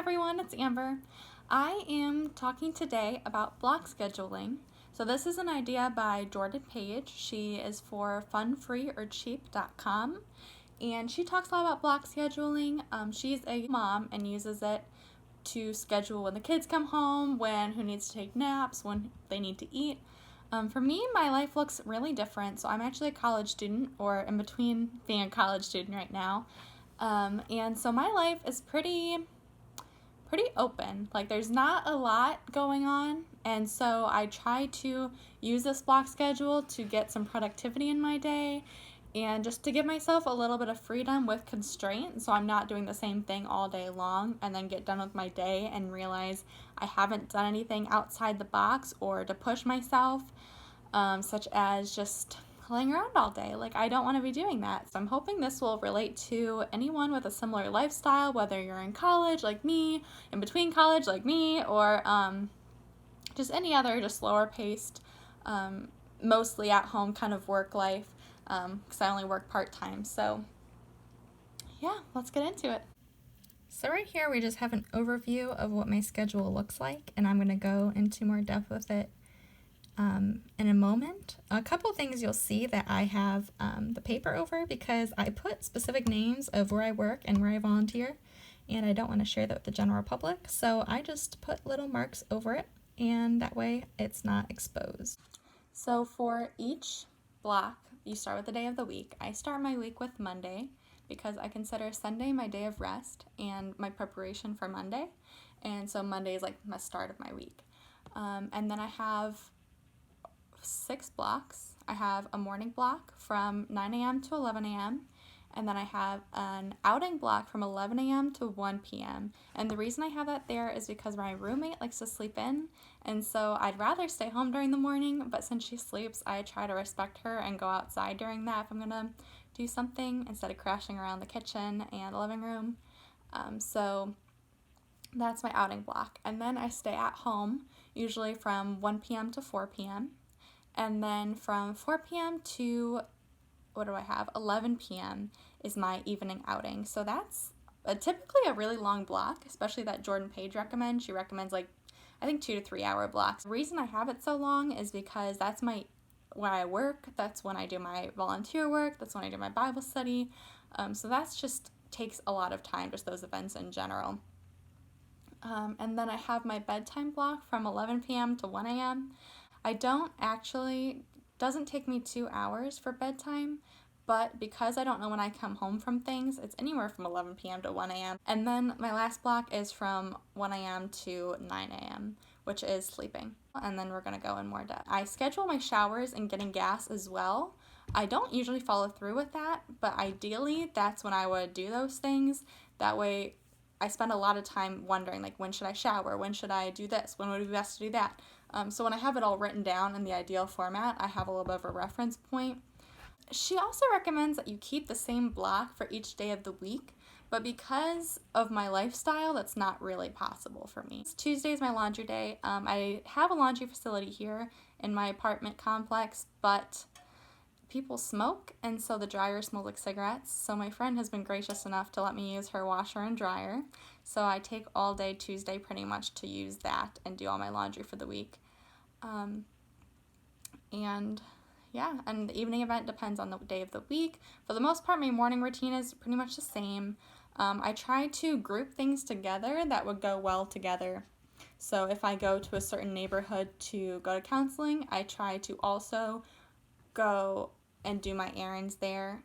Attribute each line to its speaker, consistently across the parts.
Speaker 1: everyone, it's Amber. I am talking today about block scheduling. So this is an idea by Jordan Paige. She is for funfreeorcheap.com, and she talks a lot about block scheduling. She's a mom and uses it to schedule when the kids come home, who needs to take naps, when they need to eat. For me, my life looks really different. So I'm actually a college student, or in between being a college student right now. And so my life is pretty open. Like, there's not a lot going on, and so I try to use this block schedule to get some productivity in my day and just to give myself a little bit of freedom with constraint, so I'm not doing the same thing all day long and then get done with my day and realize I haven't done anything outside the box or to push myself, such as just laying around all day. Like, I don't want to be doing that. So I'm hoping this will relate to anyone with a similar lifestyle, whether you're in college like me, in between college like me, or just any other just slower paced, mostly at home kind of work life, because I only work part-time. So yeah, let's get into it. So right here we just have an overview of what my schedule looks like, and I'm going to go into more depth with it in a moment. A couple things you'll see that I have the paper over because I put specific names of where I work and where I volunteer, and I don't want to share that with the general public, so I just put little marks over it, and that way it's not exposed. So for each block, you start with the day of the week. I start my week with Monday because I consider Sunday my day of rest and my preparation for Monday, and so Monday is like the start of my week. And then I have 6 blocks. I have a morning block from 9 a.m. to 11 a.m. and then I have an outing block from 11 a.m. to 1 p.m. And the reason I have that there is because my roommate likes to sleep in, and so I'd rather stay home during the morning, but since she sleeps, I try to respect her and go outside during that if I'm gonna do something instead of crashing around the kitchen and the living room. So that's my outing block. And then I stay at home, usually from 1 p.m. to 4 p.m. And then from 4 p.m. to, 11 p.m. is my evening outing. So that's typically a really long block, especially that Jordan Paige recommends. She recommends I think 2 to 3 hour blocks. The reason I have it so long is because that's where I work, that's when I do my volunteer work, that's when I do my Bible study. So that's just takes a lot of time, just those events in general. And then I have my bedtime block from 11 p.m. to 1 a.m. Doesn't take me 2 hours for bedtime, but because I don't know when I come home from things, it's anywhere from 11 p.m. to 1 a.m. And then my last block is from 1 a.m. to 9 a.m., which is sleeping. And then we're going to go in more depth. I schedule my showers and getting gas as well. I don't usually follow through with that, but ideally that's when I would do those things. That way I spend a lot of time wondering, when should I shower? When should I do this? When would it be best to do that? So when I have it all written down in the ideal format, I have a little bit of a reference point. She also recommends that you keep the same block for each day of the week, but because of my lifestyle, that's not really possible for me. Tuesday is my laundry day. I have a laundry facility here in my apartment complex, but people smoke, and so the dryer smells like cigarettes. So my friend has been gracious enough to let me use her washer and dryer. So I take all day Tuesday pretty much to use that and do all my laundry for the week. And the evening event depends on the day of the week. For the most part, my morning routine is pretty much the same. I try to group things together that would go well together. So if I go to a certain neighborhood to go to counseling, I try to also go and do my errands there,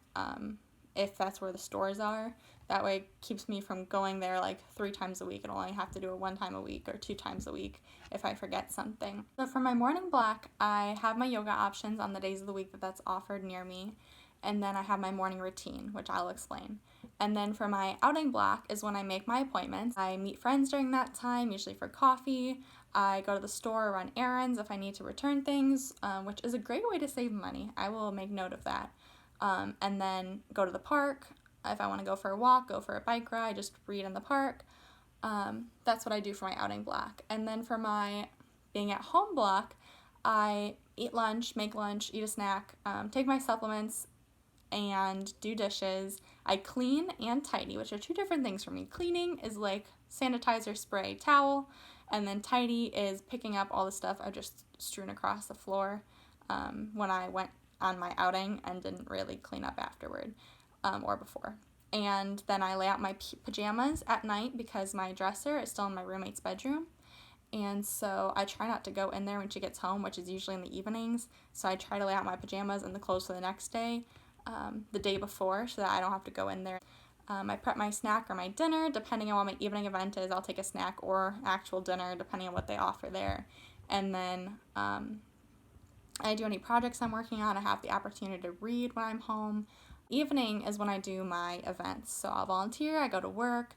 Speaker 1: if that's where the stores are. That way it keeps me from going there 3 times a week and only have to do it 1 time a week or 2 times a week if I forget something. So for my morning block, I have my yoga options on the days of the week that's offered near me, and then I have my morning routine, which I'll explain. And then for my outing block is when I make my appointments. I meet friends during that time, usually for coffee. I go to the store, run errands if I need to return things, which is a great way to save money. I will make note of that. And then go to the park. If I want to go for a walk, go for a bike ride, just read in the park. That's what I do for my outing block. And then for my being at home block, I eat lunch, make lunch, eat a snack, take my supplements, and do dishes. I clean and tidy, which are two different things for me. Cleaning is like sanitizer, spray, towel, and then tidy is picking up all the stuff I just strewn across the floor when I went on my outing and didn't really clean up afterward or before. And then I lay out my pajamas at night because my dresser is still in my roommate's bedroom. And so I try not to go in there when she gets home, which is usually in the evenings. So I try to lay out my pajamas and the clothes for the next day, the day before, so that I don't have to go in there. I prep my snack or my dinner. Depending on what my evening event is, I'll take a snack or actual dinner, depending on what they offer there. And then I do any projects I'm working on. I have the opportunity to read when I'm home. Evening is when I do my events. So I'll volunteer, I go to work.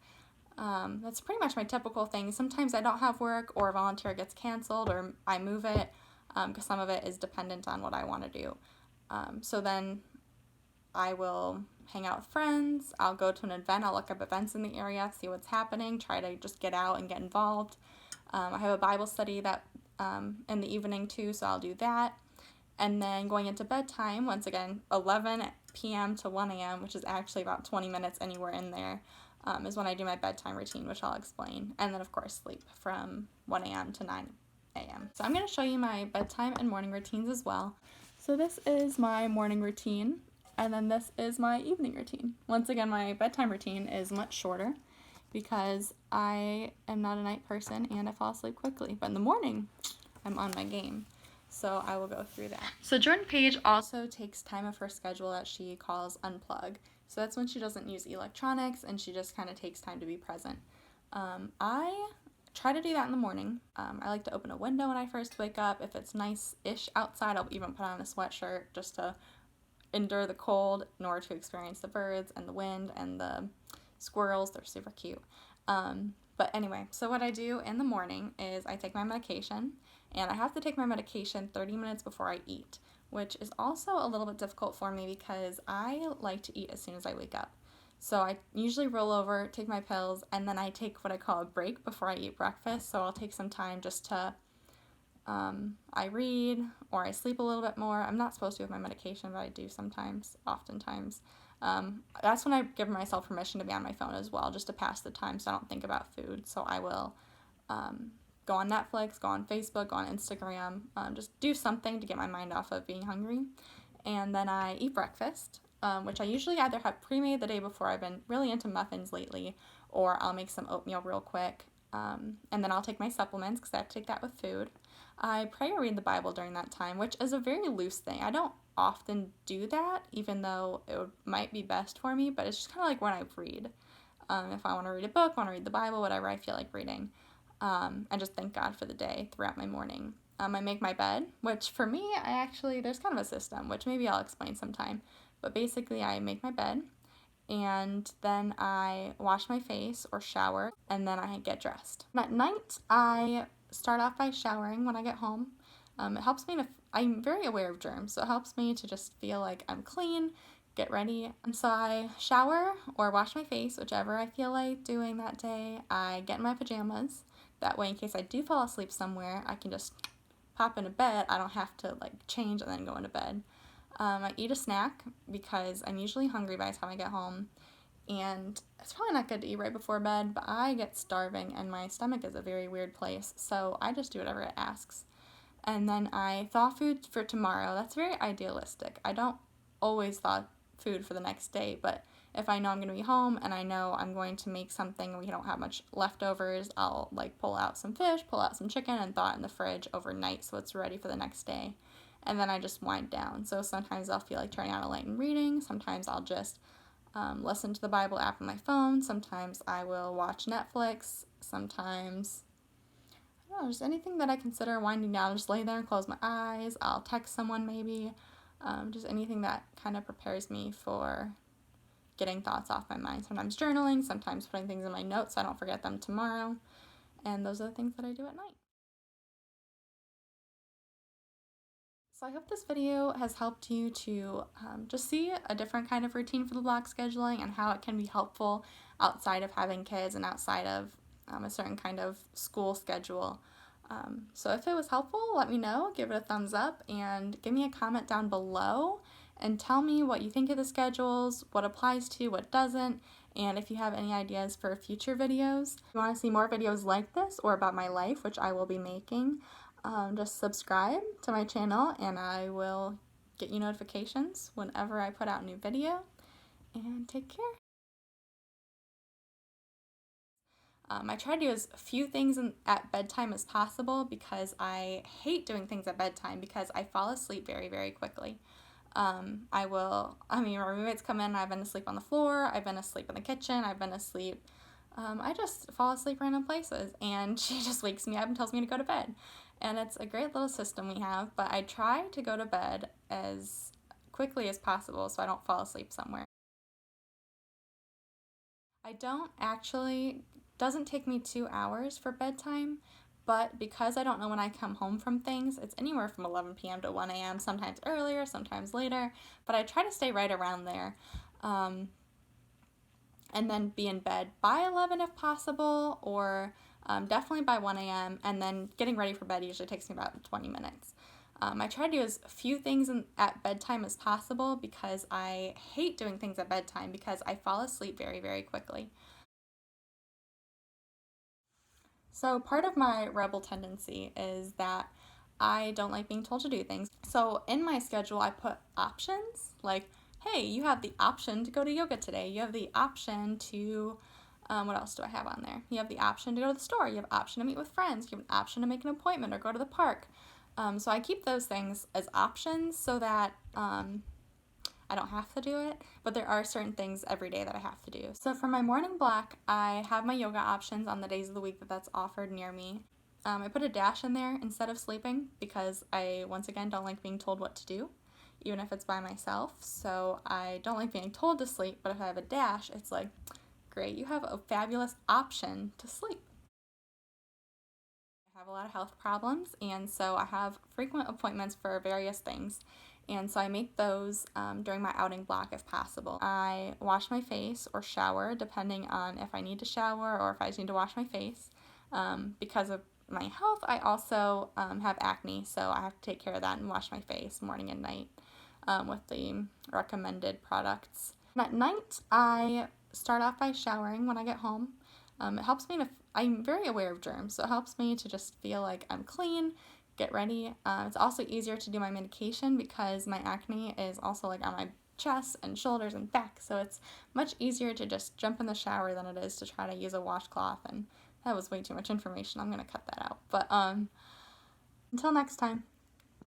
Speaker 1: That's pretty much my typical thing. Sometimes I don't have work or a volunteer gets canceled or I move it because some of it is dependent on what I want to do. So then I will hang out with friends. I'll go to an event. I'll look up events in the area, see what's happening, try to just get out and get involved. I have a Bible study that in the evening too, so I'll do that. And then going into bedtime, once again, 11 p.m. to 1 a.m., which is actually about 20 minutes anywhere in there, is when I do my bedtime routine, which I'll explain. And then, of course, sleep from 1 a.m. to 9 a.m. So I'm going to show you my bedtime and morning routines as well. So this is my morning routine, and then this is my evening routine. Once again, my bedtime routine is much shorter because I am not a night person and I fall asleep quickly. But in the morning, I'm on my game. So I will go through that. So Jordan Paige also takes time of her schedule that she calls unplug. So that's when she doesn't use electronics and she just kind of takes time to be present. I try to do that in the morning. I like to open a window when I first wake up. If it's nice-ish outside, I'll even put on a sweatshirt just to endure the cold in order to experience the birds and the wind and the squirrels. They're super cute. But anyway, so what I do in the morning is I take my medication, and I have to take my medication 30 minutes before I eat, which is also a little bit difficult for me because I like to eat as soon as I wake up. So I usually roll over, take my pills, and then I take what I call a break before I eat breakfast. So I'll take some time just to, I read or I sleep a little bit more. I'm not supposed to with my medication, but I do sometimes, oftentimes. That's when I give myself permission to be on my phone as well, just to pass the time so I don't think about food. So I will go on Netflix, go on Facebook, go on Instagram, just do something to get my mind off of being hungry. And then I eat breakfast, which I usually either have pre-made the day before. I've been really into muffins lately, or I'll make some oatmeal real quick. And then I'll take my supplements because I have to take that with food. I pray or read the Bible during that time, which is a very loose thing. I don't often do that, even though might be best for me, but it's just kind of like when I read. If I want to read a book, want to read the Bible, whatever I feel like reading, and just thank God for the day throughout my morning. I make my bed, which for me, there's kind of a system, which maybe I'll explain sometime, but basically I make my bed, and then I wash my face or shower, and then I get dressed. At night, I start off by showering when I get home. It helps me I'm very aware of germs, so it helps me to just feel like I'm clean, get ready. And so I shower or wash my face, whichever I feel like doing that day. I get in my pajamas. That way, in case I do fall asleep somewhere, I can just pop into bed. I don't have to change and then go into bed. I eat a snack because I'm usually hungry by the time I get home. And it's probably not good to eat right before bed, but I get starving and my stomach is a very weird place, so I just do whatever it asks. And then I thaw food for tomorrow. That's very idealistic. I don't always thaw food for the next day, but if I know I'm going to be home and I know I'm going to make something and we don't have much leftovers, I'll pull out some fish, pull out some chicken, and thaw it in the fridge overnight so it's ready for the next day. And then I just wind down. So sometimes I'll feel like turning on a light and reading. Sometimes I'll just listen to the Bible app on my phone. Sometimes I will watch Netflix. Sometimes, I don't know, just anything that I consider winding down. I'll just lay there and close my eyes. I'll text someone maybe. Just anything that kind of prepares me for getting thoughts off my mind. Sometimes journaling, sometimes putting things in my notes so I don't forget them tomorrow. And those are the things that I do at night. So I hope this video has helped you to just see a different kind of routine for the block scheduling and how it can be helpful outside of having kids and outside of a certain kind of school schedule. So if it was helpful, let me know, give it a thumbs up, and give me a comment down below and tell me what you think of the schedules, what applies to you, what doesn't, and if you have any ideas for future videos. If you want to see more videos like this or about my life, which I will be making, just subscribe to my channel and I will get you notifications whenever I put out a new video. And take care. I try to do as few things at bedtime as possible because I hate doing things at bedtime because I fall asleep very, very quickly. My roommates come in and I've been asleep on the floor, I've been asleep in the kitchen, I've been asleep. I just fall asleep random places and she just wakes me up and tells me to go to bed. And it's a great little system we have, but I try to go to bed as quickly as possible so I don't fall asleep somewhere. I don't actually, doesn't take me 2 hours for bedtime, but because I don't know when I come home from things, it's anywhere from 11 p.m. to 1 a.m., sometimes earlier, sometimes later, but I try to stay right around there. And then be in bed by 11 if possible, or definitely by 1 a.m., and then getting ready for bed usually takes me about 20 minutes. I try to do as few things at bedtime as possible because I hate doing things at bedtime because I fall asleep very, very quickly. So part of my rebel tendency is that I don't like being told to do things. So in my schedule, I put options like, hey, you have the option to go to yoga today. You have the option to, what else do I have on there? You have the option to go to the store. You have the option to meet with friends. You have an option to make an appointment or go to the park. So I keep those things as options so that I don't have to do it, but there are certain things every day that I have to do. So for my morning block, I have my yoga options on the days of the week that that's offered near me. I put a dash in there instead of sleeping because I, once again, don't like being told what to do, even if it's by myself. So I don't like being told to sleep, but if I have a dash, it's like, great, you have a fabulous option to sleep. I have a lot of health problems, and so I have frequent appointments for various things. And so I make those during my outing block if possible. I wash my face or shower depending on if I need to shower or if I just need to wash my face. Because of my health, I also have acne, so I have to take care of that and wash my face morning and night with the recommended products. And at night, I start off by showering when I get home. It helps me to, I'm very aware of germs, so it helps me to just feel like I'm clean, get ready. It's also easier to do my medication because my acne is also like on my chest and shoulders and back, so it's much easier to just jump in the shower than it is to try to use a washcloth, and that was way too much information. I'm going to cut that out. But until next time.